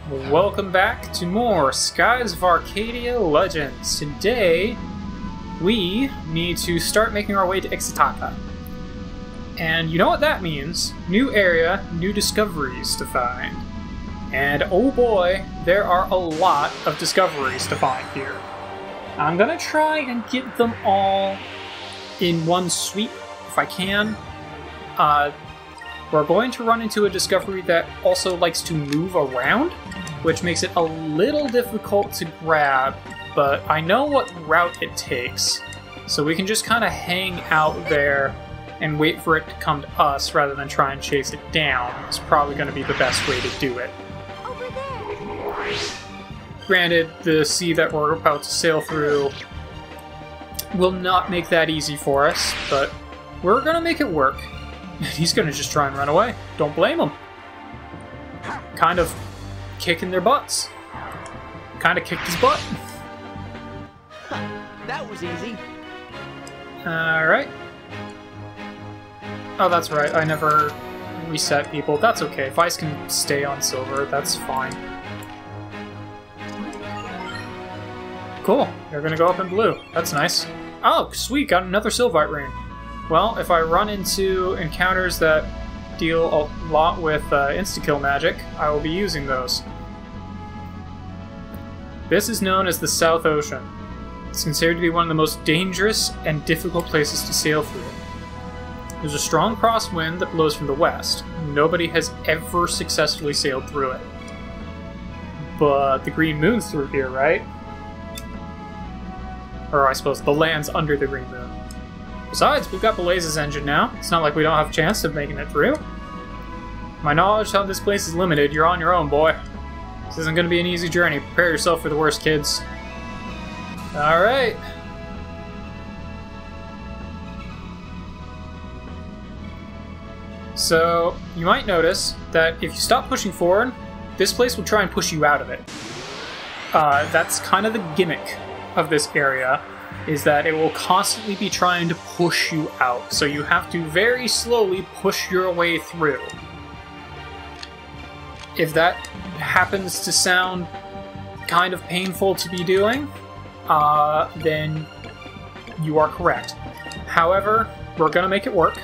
Welcome back to more Skies of Arcadia Legends. Today, we need to start making our way to Ixtaka. And you know what that means? New area, new discoveries to find. And oh boy, there are a lot of discoveries to find here. I'm gonna try and get them all in one sweep, if I can. We're going to run into a discovery that also likes to move around, which makes it a little difficult to grab, but I know what route it takes, so we can just kind of hang out there and wait for it to come to us rather than try and chase it down. It's probably going to be the best way to do it. Over there. Granted, the sea that we're about to sail through will not make that easy for us, but we're going to make it work. He's going to just try and run away. Don't blame him. Kind of kicking their butts. Kind of kicked his butt. That was easy. Alright. Oh, that's right. I never reset people. That's okay. Vice can stay on silver. That's fine. Cool. You're going to go up in blue. That's nice. Oh, sweet. Got another Sylvite ring. Well, if I run into encounters that deal a lot with insta-kill magic, I will be using those. This is known as the South Ocean. It's considered to be one of the most dangerous and difficult places to sail through. There's a strong crosswind that blows from the west. Nobody has ever successfully sailed through it. But the Green Moon's through here, right? Or I suppose the land's under the Green Moon. Besides, we've got Blaze's engine now. It's not like we don't have a chance of making it through. My knowledge of this place is limited. You're on your own, boy. This isn't going to be an easy journey. Prepare yourself for the worst, kids. Alright. So, you might notice that if you stop pushing forward, this place will try and push you out of it. That's kind of the gimmick of this area, is that it will constantly be trying to push you out, so you have to very slowly push your way through. If that happens to sound kind of painful to be doing, then you are correct. However, we're gonna make it work.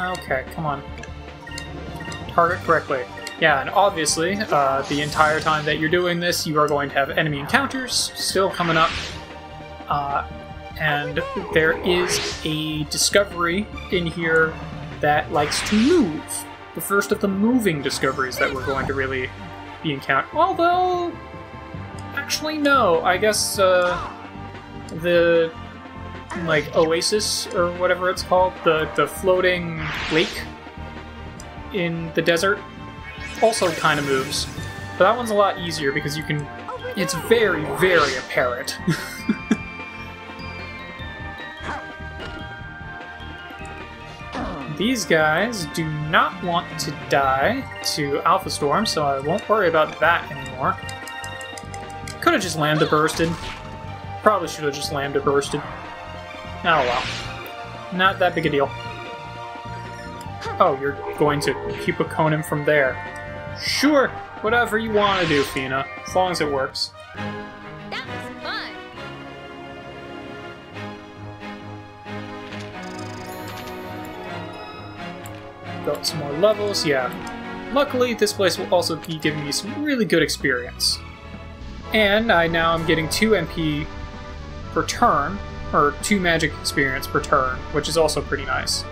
Okay, come on. Target correctly. Yeah, and obviously, the entire time that you're doing this, you are going to have enemy encounters still coming up. And there is a discovery in here that likes to move. The first of the moving discoveries that we're going to really be encountering. Although, actually no, I guess the like oasis or whatever it's called, the floating lake in the desert also kind of moves. But that one's a lot easier because you can. It's very, very apparent. These guys do not want to die to Alpha Storm, so I won't worry about that anymore. Could have just lambda bursted. Probably should have just lambda bursted. Oh well. Not that big a deal. Oh, you're going to keep a cone him from there. Sure, whatever you want to do, Fina, as long as it works. That was fun. Got some more levels, yeah. Luckily, this place will also be giving me some really good experience. And now I'm getting 2 MP per turn, or 2 magic experience per turn, which is also pretty nice.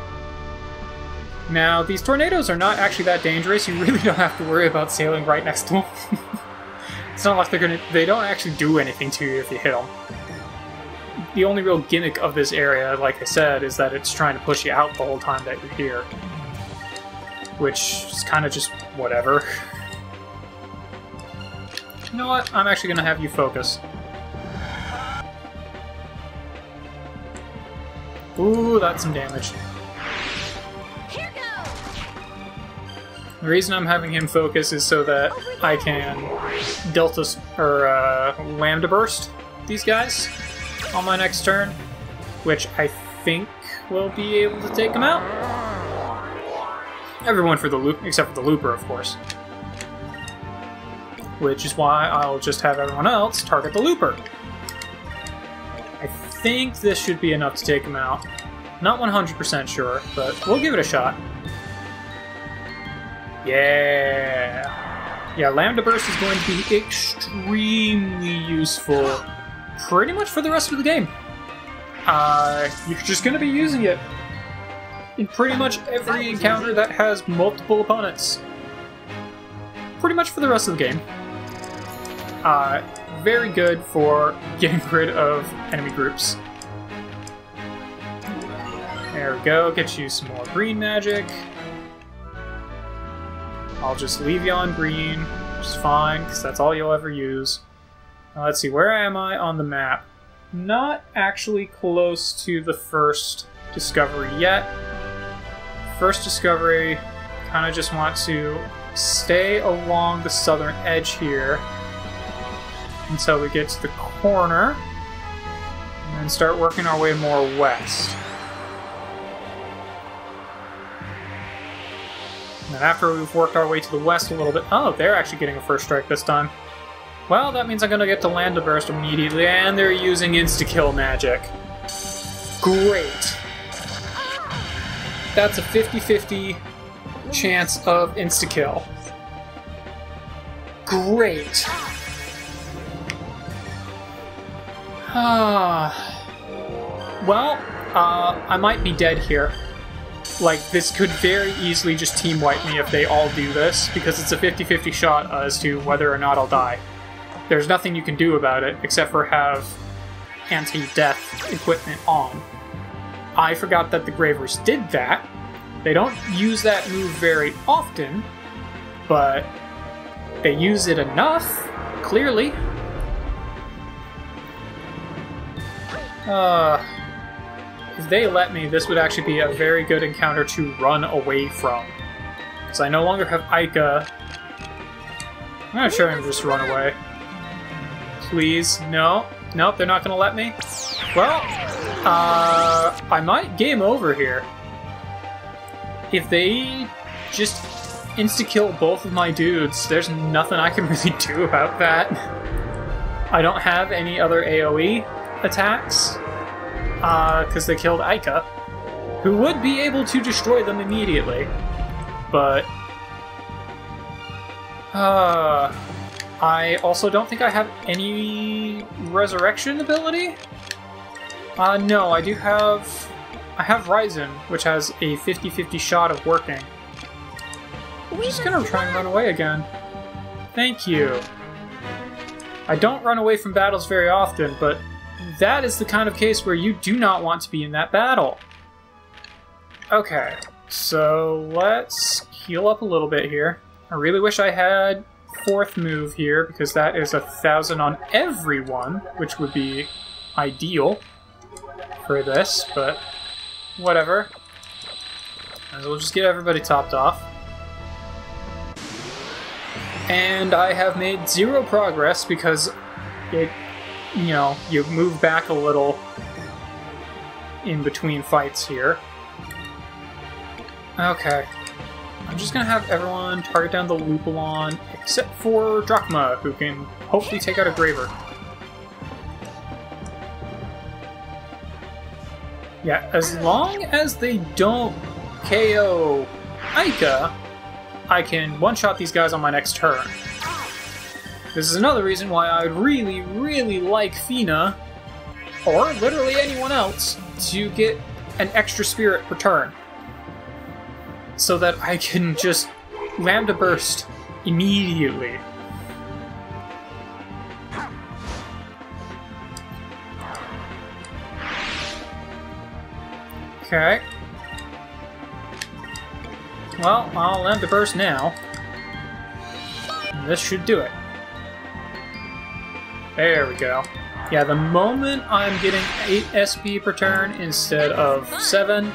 Now, these tornadoes are not actually that dangerous. You really don't have to worry about sailing right next to them. It's not like they don't actually do anything to you if you hit them. The only real gimmick of this area, like I said, is that it's trying to push you out the whole time that you're here. Which is kind of just whatever. You know what? I'm actually going to have you focus. Ooh, that's some damage. Here goes. The reason I'm having him focus is so that I can lambda burst these guys on my next turn, which I think will be able to take them out. Everyone for the loop, except for the looper, of course. which is why I'll just have everyone else target the looper. I think this should be enough to take him out. Not 100% sure, but we'll give it a shot. Yeah! Yeah, Lambda Burst is going to be extremely useful pretty much for the rest of the game. You're just going to be using it in pretty much every encounter that has multiple opponents. Pretty much for the rest of the game. Very good for getting rid of enemy groups. There we go, get you some more green magic. I'll just leave you on green, which is fine, because that's all you'll ever use. Now, let's see, where am I on the map? Not actually close to the first discovery yet. First discovery, kind of just want to stay along the southern edge here until we get to the corner, and then start working our way more west. And then after we've worked our way to the west a little bit... Oh, they're actually getting a first strike this time. Well, that means I'm going to get the Lambda Burst immediately, and they're using insta-kill magic. Great. That's a 50-50 chance of insta-kill. Great. Well, I might be dead here. Like, this could very easily just team wipe me if they all do this, because it's a 50-50 shot as to whether or not I'll die. There's nothing you can do about it, except for have anti-death equipment on. I forgot that the Gravers did that. They don't use that move very often, but they use it enough, clearly. If they let me, this would actually be a very good encounter to run away from. Because I no longer have Ica. I'm not sure I'm just run away. Please, no. Nope, they're not going to let me. Well, I might game over here. If they just insta-kill both of my dudes, there's nothing I can really do about that. I don't have any other AoE attacks, because they killed Ica, who would be able to destroy them immediately. But, I also don't think I have any resurrection ability? No, I do have... I have Ryzen, which has a 50-50 shot of working. I'm just gonna try and run away again. Thank you. I don't run away from battles very often, but that is the kind of case where you do not want to be in that battle. Okay, so let's heal up a little bit here. I really wish I had fourth move here, because that is 1,000 on everyone, which would be ideal for this, but whatever. And we'll just get everybody topped off. And I have made 0 progress because it, you know, you move back a little in between fights here. Okay. I'm just gonna have everyone target down the Lupulon, except for Drachma, who can hopefully take out a Graver. Yeah, as long as they don't KO Ica, I can one-shot these guys on my next turn. This is another reason why I would really, really like Fina, or literally anyone else, to get an extra spirit per turn. So that I can just Lambda Burst immediately. Okay. Well, I'll Lambda Burst now. And this should do it. There we go. Yeah, the moment I'm getting 8 SP per turn instead of 7,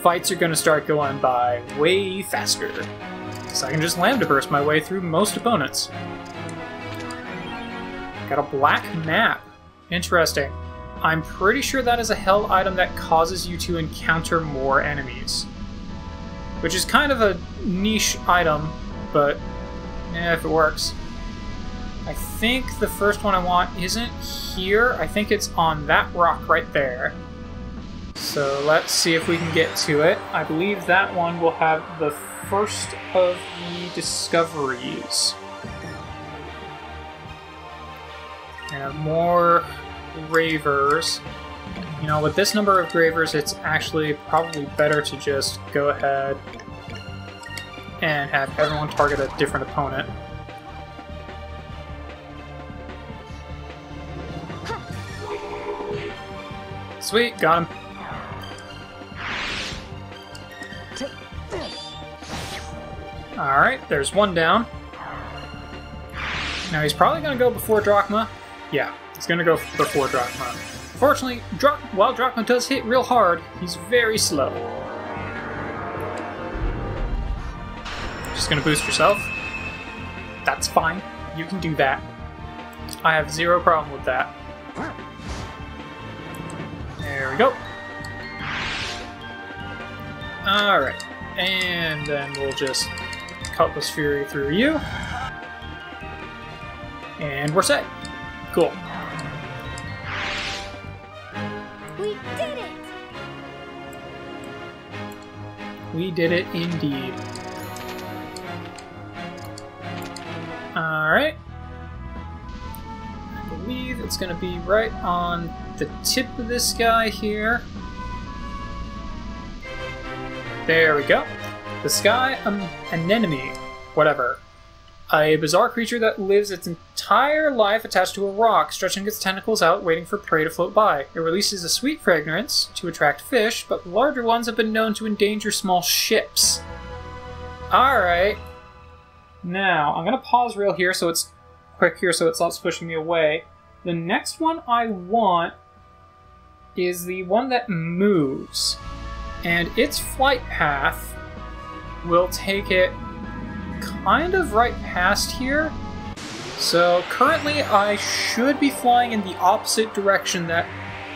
fights are going to start going by way faster. Because I can just Lambda Burst my way through most opponents. Got a black map. Interesting. I'm pretty sure that is a hell item that causes you to encounter more enemies. Which is kind of a niche item, but if it works. I think the first one I want isn't here. I think it's on that rock right there. So let's see if we can get to it. I believe that one will have the first of the discoveries. And more Gravers. You know, with this number of Gravers, it's actually probably better to just go ahead and have everyone target a different opponent. Sweet, got him. Alright, there's one down. Now he's probably going to go before Drachma. Yeah, he's going to go before Drachma. Fortunately, while Drachma does hit real hard, he's very slow. Just going to boost yourself. That's fine. You can do that. I have zero problem with that. There we go. Alright, and then we'll just Cutlass Fury through you. And we're set. Cool. We did it! We did it indeed. Alright. I believe it's going to be right on the tip of this guy here. There we go. The sky anemone, whatever. A bizarre creature that lives its entire life attached to a rock, stretching its tentacles out, waiting for prey to float by. It releases a sweet fragrance to attract fish, but larger ones have been known to endanger small ships. Alright. Now, I'm going to pause real here so it's quick here so it stops pushing me away. The next one I want is the one that moves. And its flight path will take it kind of right past here. So currently I should be flying in the opposite direction that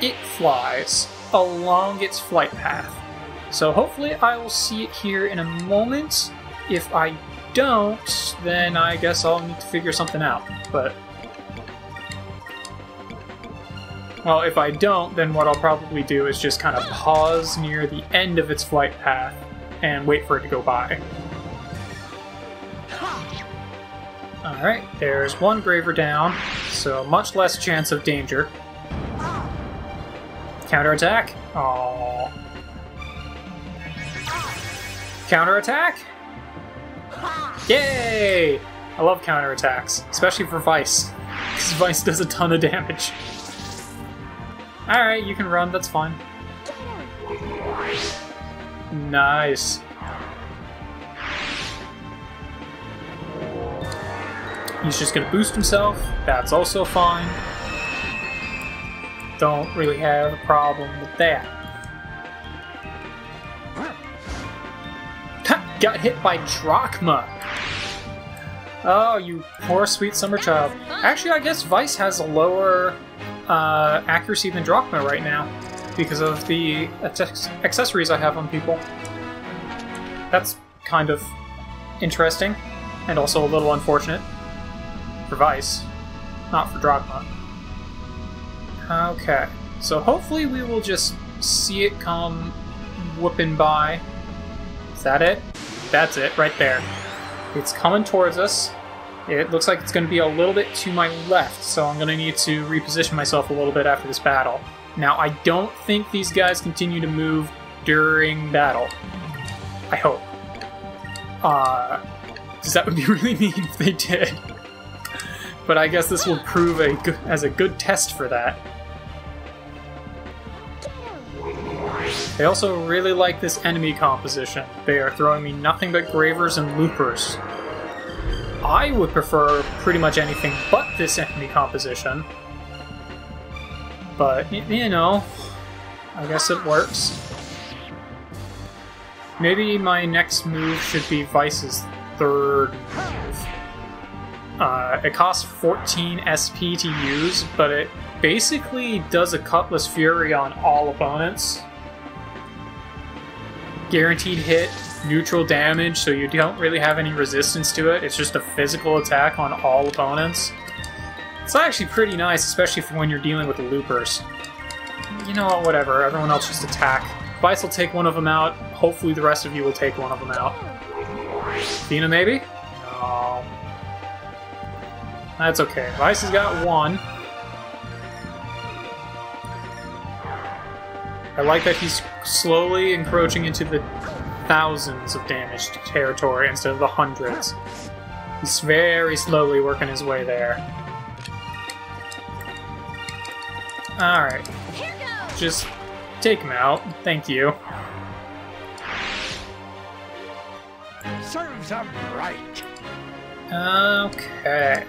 it flies along its flight path. So hopefully I will see it here in a moment. If I don't, then I guess I'll need to figure something out. But well, if I don't, then what I'll probably do is just kind of pause near the end of its flight path and wait for it to go by. Alright, there's one Graver down, so much less chance of danger. Counterattack? Aww. Counterattack? Yay! I love counterattacks, especially for Vice, because Vice does a ton of damage. Alright, you can run, that's fine. Nice. He's just gonna boost himself, that's also fine. Don't really have a problem with that. Ha! Got hit by Drachma! Oh, you poor sweet summer child. Actually, I guess Vice has a lower accuracy than Drachma right now because of the accessories I have on people. That's kind of interesting and also a little unfortunate for Vice, not for Drachma. Okay, so hopefully we will just see it come whooping by. Is that it? That's it, right there. It's coming towards us. It looks like it's going to be a little bit to my left, so I'm going to need to reposition myself a little bit after this battle. Now, I don't think these guys continue to move during battle. I hope. Because that would be really mean if they did. But I guess this will prove as a good test for that. They also really like this enemy composition. They are throwing me nothing but Gravers and Loopers. I would prefer pretty much anything but this enemy composition. But, you know, I guess it works. Maybe my next move should be Vice's third move. It costs 14 SP to use, but it basically does a Cutlass Fury on all opponents. Guaranteed hit, neutral damage, so you don't really have any resistance to it. It's just a physical attack on all opponents. It's actually pretty nice, especially for when you're dealing with the loopers. You know what, whatever. Everyone else just attack. Vice will take one of them out. Hopefully the rest of you will take one of them out. Athena, maybe? No. That's okay. Vice has got one. I like that he's slowly encroaching into the thousands of damage territory instead of the hundreds. He's very slowly working his way there. Alright. Just take him out. Thank you. Serves him right. Okay.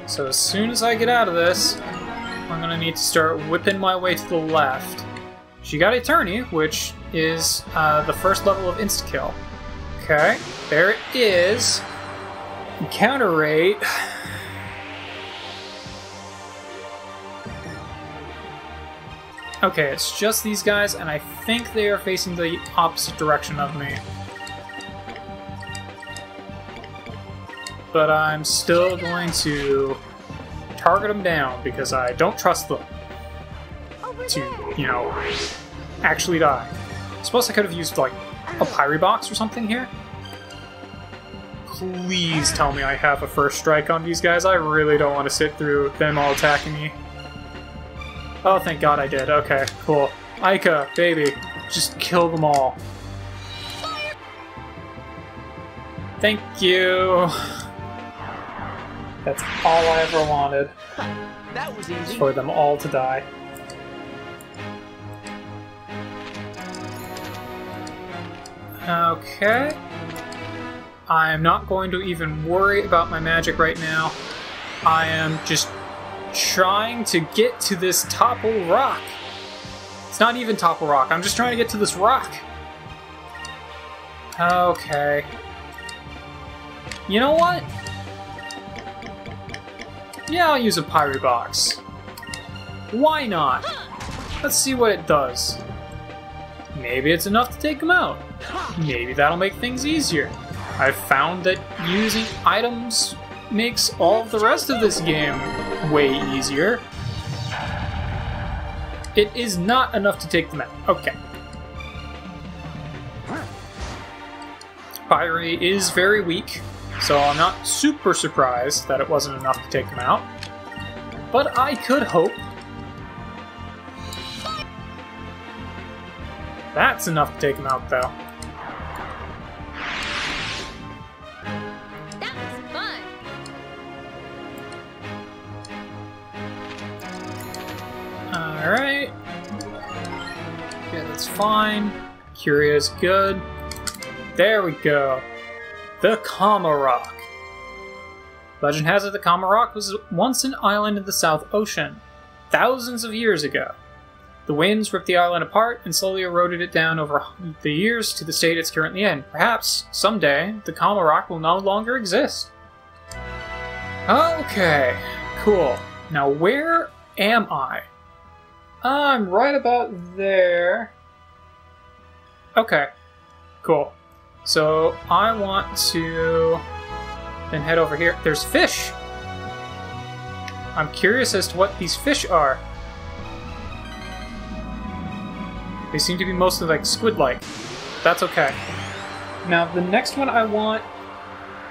So as soon as I get out of this, I'm gonna need to start whipping my way to the left. She got Eternity, which is the first level of insta-kill. Okay, there it is. Encounter rate. Okay, it's just these guys, and I think they are facing the opposite direction of me. But I'm still going to target them down because I don't trust them to, you know, actually die. I suppose I could have used, like, a Pyre box or something here. Please tell me I have a first strike on these guys. I really don't want to sit through them all attacking me. Oh, thank God I did. Okay, cool. Aika, baby, just kill them all. Thank you. That's all I ever wanted. That was easy. For them all to die. Okay. I am not going to even worry about my magic right now. I am just trying to get to this topple rock. It's not even topple rock. I'm just trying to get to this rock. Okay. You know what? Yeah, I'll use a Pyre box. Why not? Let's see what it does. Maybe it's enough to take them out. Maybe that'll make things easier. I've found that using items makes all of the rest of this game way easier. It is not enough to take them out. Okay. Pyre is very weak, so I'm not super surprised that it wasn't enough to take them out. But I could hope. That's enough to take them out, though. That was fun. Alright. Yeah, that's fine. Curia's good. There we go. The Kama Rock. Legend has it the Kama Rock was once an island in the South Ocean, thousands of years ago. The winds ripped the island apart and slowly eroded it down over the years to the state it's currently in. Perhaps, someday, the Kama Rock will no longer exist. Okay, cool. Now where am I? I'm right about there. Okay, cool. So I want to then head over here. There's fish! I'm curious as to what these fish are. They seem to be mostly like squid-like. That's okay. Now the next one I want,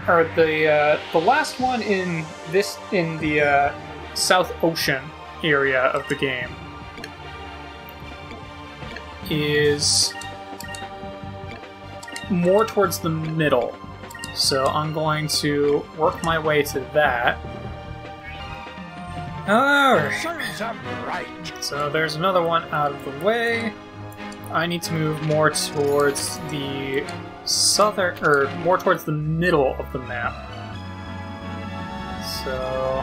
or the last one in the South Ocean area of the game is more towards the middle. So I'm going to work my way to that. Alright. So there's another one out of the way. I need to move more towards the southern, or more towards the middle of the map. So,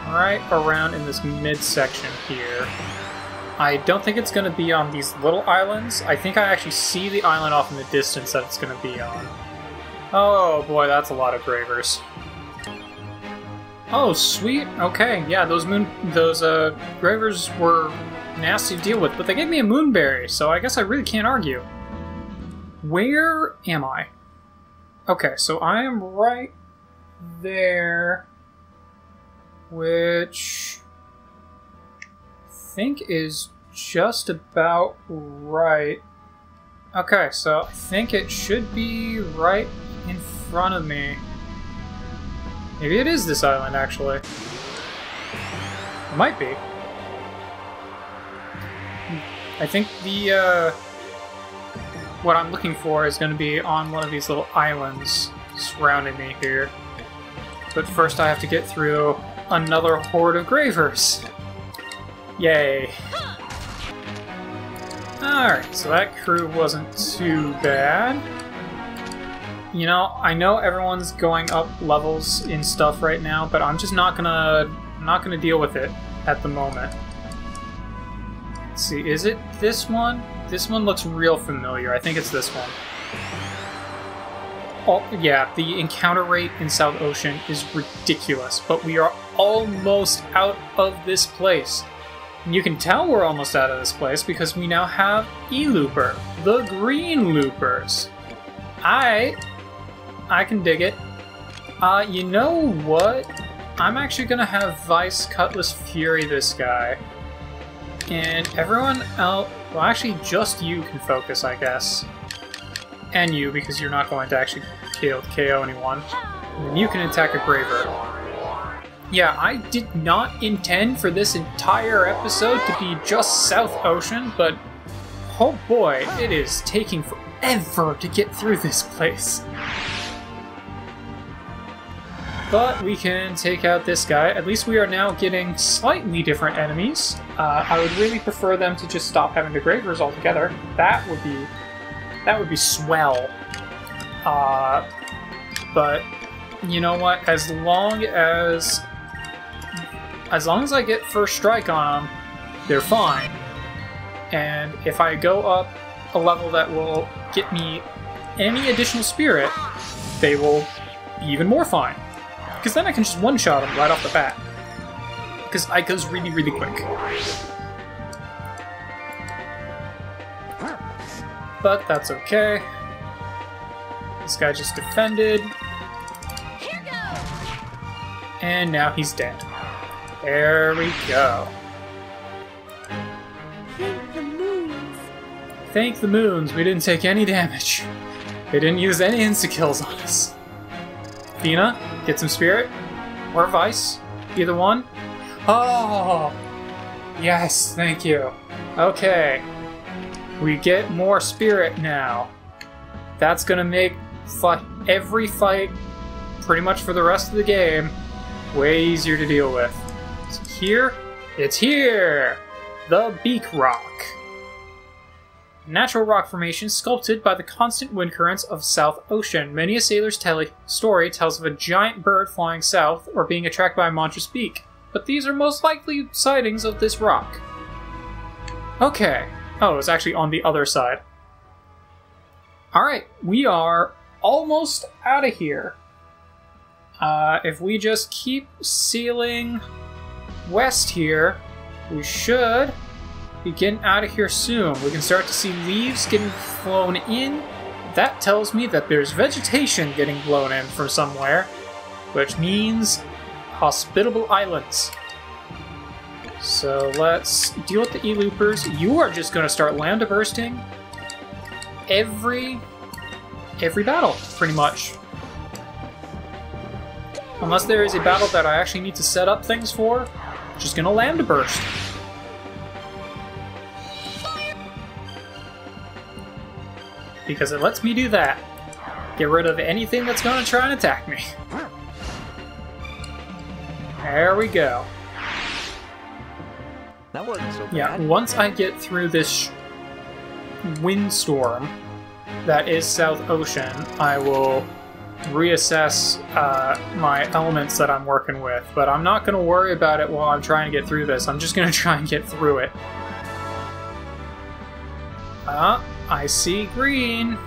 right around in this midsection here. I don't think it's going to be on these little islands. I think I actually see the island off in the distance that it's going to be on. Oh boy, that's a lot of gravers. Oh, sweet. Okay, yeah, those gravers were nasty to deal with, but they gave me a moonberry, so I guess I really can't argue. Where am I? Okay, so I am right there, which I think is just about right. Okay, so I think it should be right in front of me. Maybe it is this island, actually. It might be. I think the, what I'm looking for is going to be on one of these little islands surrounding me here. But first I have to get through another horde of gravers. Yay. Alright, so that crew wasn't too bad. You know, I know everyone's going up levels in stuff right now, but I'm just not gonna deal with it at the moment. Let's see, is it this one? This one looks real familiar. I think it's this one. Oh, yeah, the encounter rate in South Ocean is ridiculous, but we are almost out of this place. And you can tell we're almost out of this place because we now have E-Looper, the green loopers. I can dig it. You know what? I'm actually gonna have Vice Cutlass Fury this guy. And everyone else, well actually just you can focus, I guess. And you, because you're not going to actually KO anyone. And you can attack a Graver. Yeah, I did not intend for this entire episode to be just South Ocean, but oh boy, it is taking forever to get through this place. But we can take out this guy. At least we are now getting slightly different enemies. I would really prefer them to just stop having the Gravers altogether. That would be swell. But you know what? As long as I get first strike on them, they're fine. And if I go up a level that will get me any additional spirit, they will be even more fine. Because then I can just one-shot them right off the bat. Because it goes really, really quick. But that's okay. This guy just defended. And now he's dead. There we go. Thank the moons. Thank the moons, we didn't take any damage. They didn't use any insta-kills on us. Fina, get some spirit. Or Vice. Either one. Oh! Yes, thank you. Okay. We get more spirit now. That's gonna make every fight, pretty much for the rest of the game, way easier to deal with. So here, it's here! The Beak Rock. Natural rock formation sculpted by the constant wind currents of South Ocean. Many a sailor's story tells of a giant bird flying south or being attracted by a monstrous beak, but these are most likely sightings of this rock. Okay. Oh, it's actually on the other side. Alright, we are almost out of here. If we just keep sailing west here, we should be getting out of here soon. We can start to see leaves getting flown in. That tells me that there's vegetation getting blown in from somewhere, which means hospitable islands. So let's deal with the E-Loopers. You are just going to start lambda bursting every battle, pretty much. Unless there is a battle that I actually need to set up things for, just going to lambda burst. Because it lets me do that. Get rid of anything that's going to try and attack me. There we go. That wasn't so bad. Yeah, once I get through this windstorm that is South Ocean, I will reassess my elements that I'm working with. But I'm not going to worry about it while I'm trying to get through this. I'm just going to try and get through it. I see green.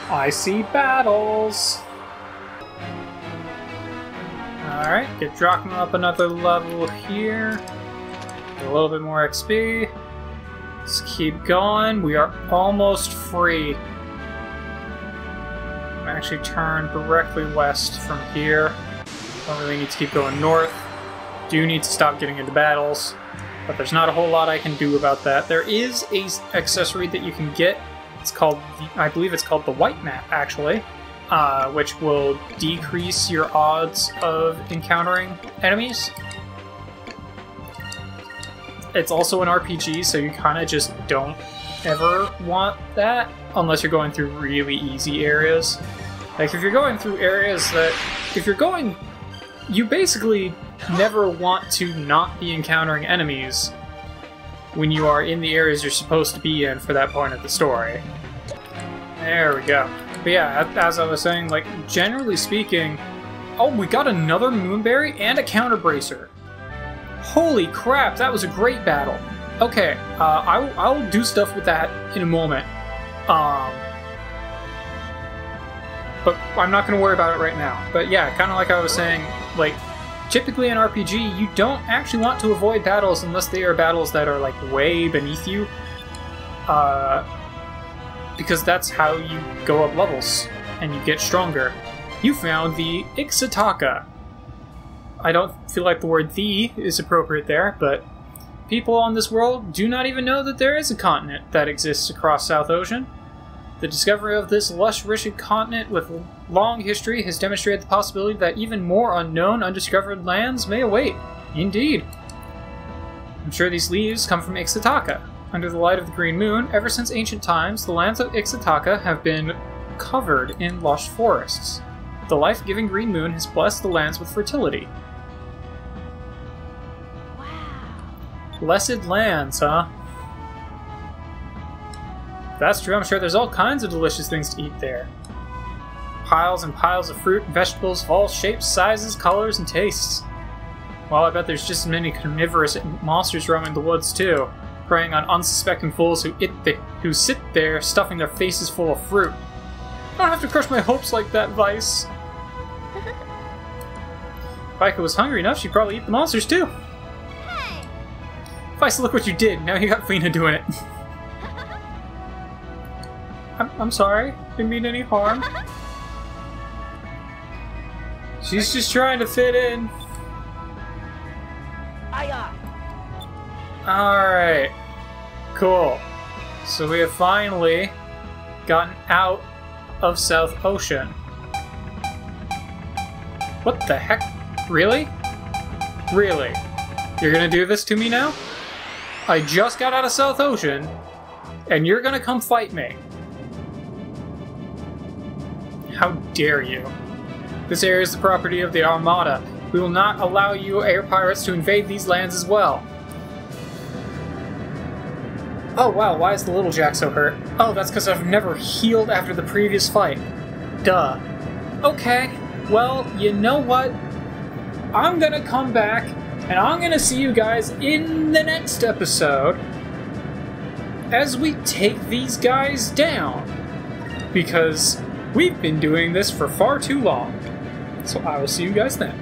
I see battles. Alright, get dropping up another level here. Get a little bit more XP. Let's keep going. We are almost free. actually turn directly west from here. Don't really need to keep going north. Do need to stop getting into battles, but there's not a whole lot I can do about that. There is a accessory that you can get. It's called, I believe it's called the white map, actually, which will decrease your odds of encountering enemies. It's also an RPG, so you kind of just don't ever want that unless you're going through really easy areas. Like, if you're going through areas that... If you're going... You basically never want to not be encountering enemies when you are in the areas you're supposed to be in for that point of the story. There we go. But yeah, as I was saying, like, generally speaking... Oh, we got another Moonberry and a Counter Bracer. Holy crap, that was a great battle. Okay, I'll do stuff with that in a moment. But I'm not going to worry about it right now. But yeah, kind of like I was saying, like, typically in RPG, you don't actually want to avoid battles unless they are battles that are, like, way beneath you. Because that's how you go up levels, and you get stronger. You found the Ixataka. I don't feel like the word "the" is appropriate there, but people on this world do not even know that there is a continent that exists across South Ocean. The discovery of this lush, rich continent with long history has demonstrated the possibility that even more unknown, undiscovered lands may await. Indeed. I'm sure these leaves come from Ixataka. Under the light of the green moon, ever since ancient times, the lands of Ixataka have been covered in lush forests. The life-giving green moon has blessed the lands with fertility. Blessed lands, huh? If that's true, I'm sure there's all kinds of delicious things to eat there. Piles and piles of fruit and vegetables of all shapes, sizes, colors, and tastes. Well, I bet there's just as many carnivorous monsters roaming the woods, too, preying on unsuspecting fools who sit there stuffing their faces full of fruit. I don't have to crush my hopes like that, Vice. If Vika was hungry enough, she'd probably eat the monsters, too. Vice, look what you did. Now you got Fina doing it. I'm sorry. Didn't mean any harm. She's just trying to fit in. Alright. Cool. So we have finally gotten out of South Ocean. What the heck? Really? Really? You're gonna do this to me now? I just got out of South Ocean, and you're gonna come fight me. How dare you? This area is the property of the Armada. We will not allow you air pirates to invade these lands as well. Oh wow, why is the little Jack so hurt? Oh, that's because I've never healed after the previous fight. Duh. Okay, well, you know what? I'm gonna come back, and I'm gonna see you guys in the next episode as we take these guys down. Because we've been doing this for far too long. So I will see you guys then.